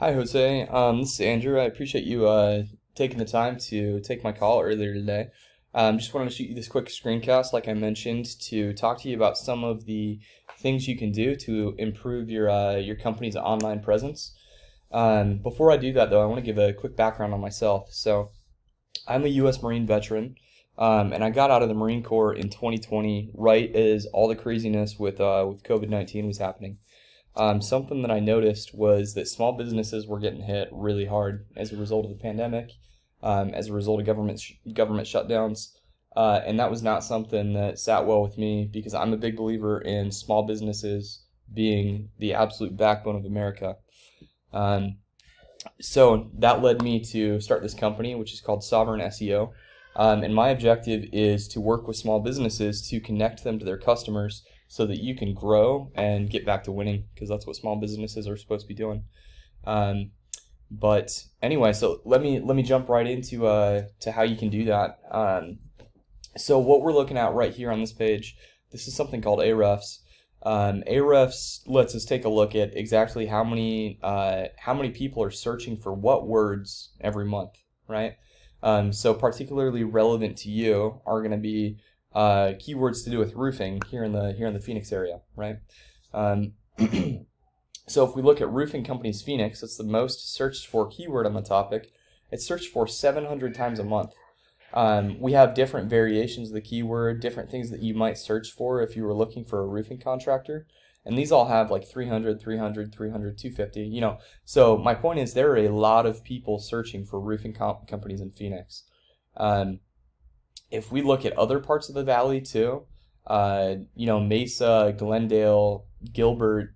Hi, Jose. This is Andrew. I appreciate you taking the time to take my call earlier today. Just wanted to shoot you this quick screencast, like I mentioned, to talk to you about some of the things you can do to improve your company's online presence. Before I do that, though, I want to give a quick background on myself. So, I'm a U.S. Marine veteran, and I got out of the Marine Corps in 2020, right as all the craziness with COVID-19 was happening. Something that I noticed was that small businesses were getting hit really hard as a result of the pandemic, as a result of government shutdowns, and that was not something that sat well with me because I'm a big believer in small businesses being the absolute backbone of America. Um, so that led me to start this company, which is called Sovereign SEO. And my objective is to work with small businesses to connect them to their customers so that you can grow and get back to winning, because that's what small businesses are supposed to be doing. But anyway, so let me jump right into to how you can do that. So what we're looking at right here on this page, this is something called Ahrefs. Ahrefs lets us take a look at exactly how many people are searching for what words every month, right? So particularly relevant to you are going to be keywords to do with roofing here in the Phoenix area, right? So if we look at roofing companies Phoenix, it's the most searched for keyword on the topic. It's searched for 700 times a month. We have different variations of the keyword, different things that you might search for if you were looking for a roofing contractor. And these all have like 300, 300, 300, 250, you know. So my point is there are a lot of people searching for roofing companies in Phoenix. If we look at other parts of the valley too, Mesa, Glendale, Gilbert,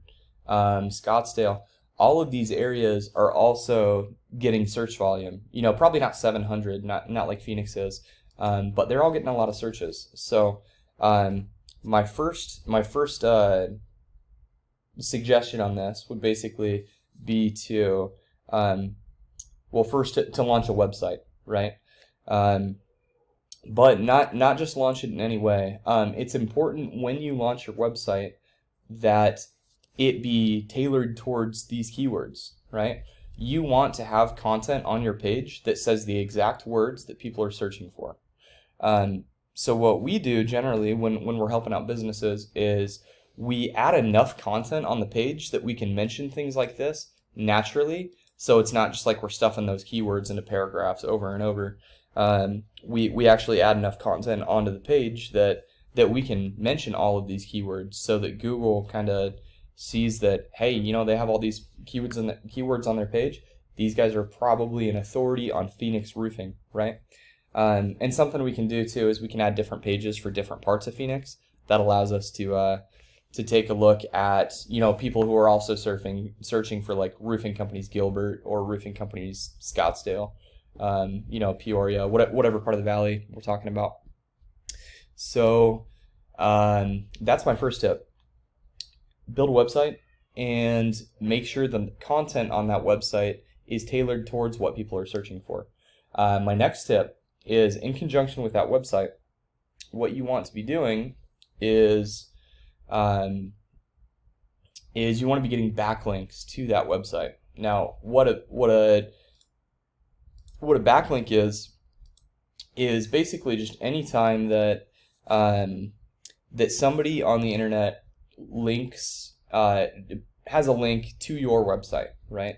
Scottsdale, all of these areas are also getting search volume. You know, probably not 700, not like Phoenix is, but they're all getting a lot of searches. So my first suggestion on this would basically be to, first to launch a website, right? But not just launch it in any way. It's important when you launch your website that it be tailored towards these keywords, right? You want to have content on your page that says the exact words that people are searching for. So what we do generally when we're helping out businesses is we add enough content on the page that we can mention things like this naturally. So it's not just like we're stuffing those keywords into paragraphs over and over. We actually add enough content onto the page that we can mention all of these keywords so that Google kind of sees that, hey, you know, they have all these keywords on their page. These guys are probably an authority on Phoenix roofing, right? And something we can do too is we can add different pages for different parts of Phoenix. That allows us to take a look at, you know, people who are also searching for like roofing companies Gilbert or roofing companies Scottsdale, Peoria, whatever part of the valley we're talking about. So that's my first tip. Build a website and make sure the content on that website is tailored towards what people are searching for. My next tip is, in conjunction with that website, what you want to be doing is you want to be getting backlinks to that website. Now, what a backlink is basically just any time that that somebody on the internet links has a link to your website, right?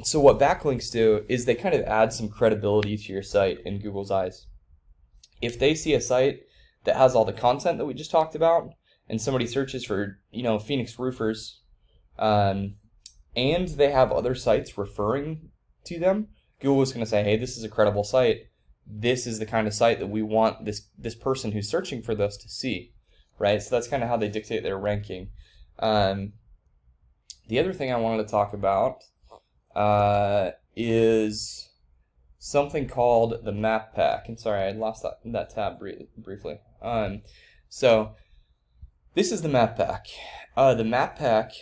So what backlinks do is they kind of add some credibility to your site in Google's eyes. If they see a site that has all the content that we just talked about, and somebody searches for, you know, Phoenix roofers, and they have other sites referring to them, Google is going to say, hey, this is a credible site. This is the kind of site that we want this person who's searching for this to see, right? So that's kind of how they dictate their ranking. The other thing I wanted to talk about is something called the map pack. And sorry, I lost that tab briefly. So this is the map pack. The map pack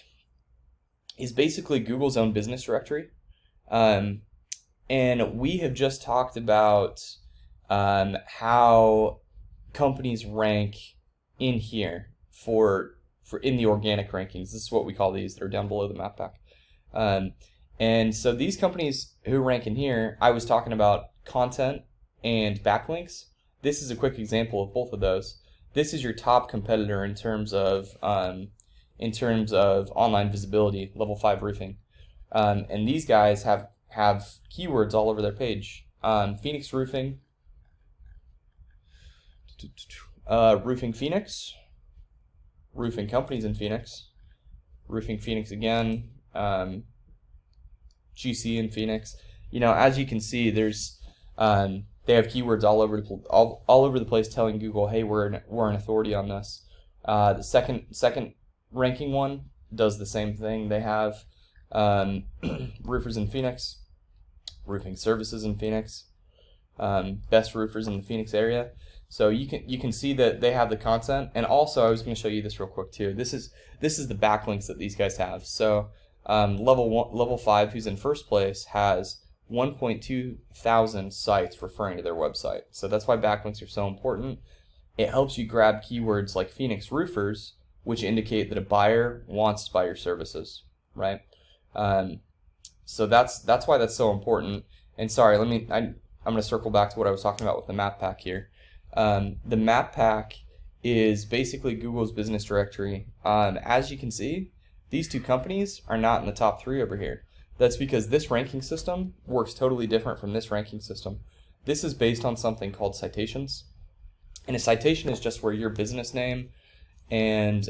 is basically Google's own business directory. And we have just talked about how companies rank in here for in the organic rankings. This is what we call these that are down below the map pack. And so these companies who rank in here, I was talking about content and backlinks. This is a quick example of both of those. This is your top competitor in terms of online visibility, level 5 roofing. And these guys have keywords all over their page. Phoenix Roofing, Roofing Phoenix, roofing companies in Phoenix, Roofing Phoenix again, GC in Phoenix. You know, as you can see, there's they have keywords all over the place telling Google, hey, we're an authority on this. The second ranking one does the same thing. They have roofers in Phoenix, roofing services in Phoenix, best roofers in the Phoenix area. So you can see that they have the content. And also, I was going to show you this real quick too. This is the backlinks that these guys have. So level 5, who's in first place, has 1.2 thousand sites referring to their website. So that's why backlinks are so important. It helps you grab keywords like Phoenix roofers, which indicate that a buyer wants to buy your services, right? So that's why that's so important. And sorry, I'm going to circle back to what I was talking about with the map pack here. The map pack is basically Google's business directory. As you can see, these two companies are not in the top 3 over here. That's because this ranking system works totally different from this ranking system. This is based on something called citations. And a citation is just where your business name and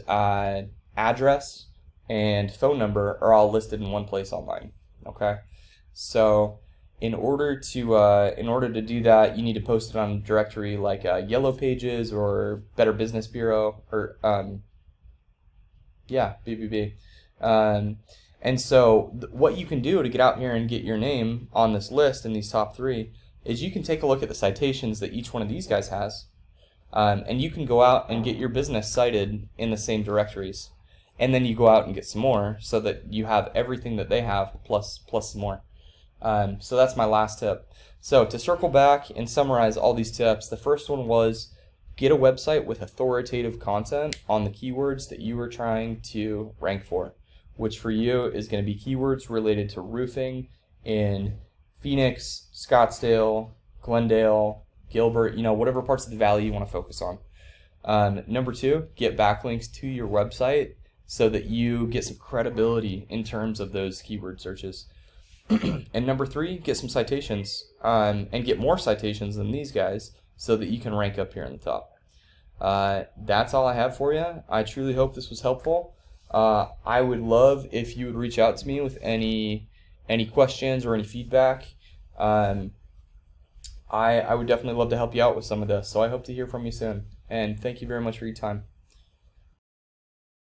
address and phone number are all listed in one place online. Okay, so in order to do that, you need to post it on a directory like Yellow Pages or Better Business Bureau or BBB. And so what you can do to get out here and get your name on this list in these top 3 is you can take a look at the citations that each one of these guys has, and you can go out and get your business cited in the same directories, and then you go out and get some more so that you have everything that they have plus some more. So that's my last tip. So to circle back and summarize all these tips, the first one was get a website with authoritative content on the keywords that you are trying to rank for, which for you is going to be keywords related to roofing in Phoenix, Scottsdale, Glendale, Gilbert, you know, whatever parts of the valley you want to focus on. Number 2, get backlinks to your website so that you get some credibility in terms of those keyword searches. And number 3, get some citations and get more citations than these guys so that you can rank up here in the top. That's all I have for you. I truly hope this was helpful. I would love if you would reach out to me with any questions or any feedback. I would definitely love to help you out with some of this, so I hope to hear from you soon. And thank you very much for your time.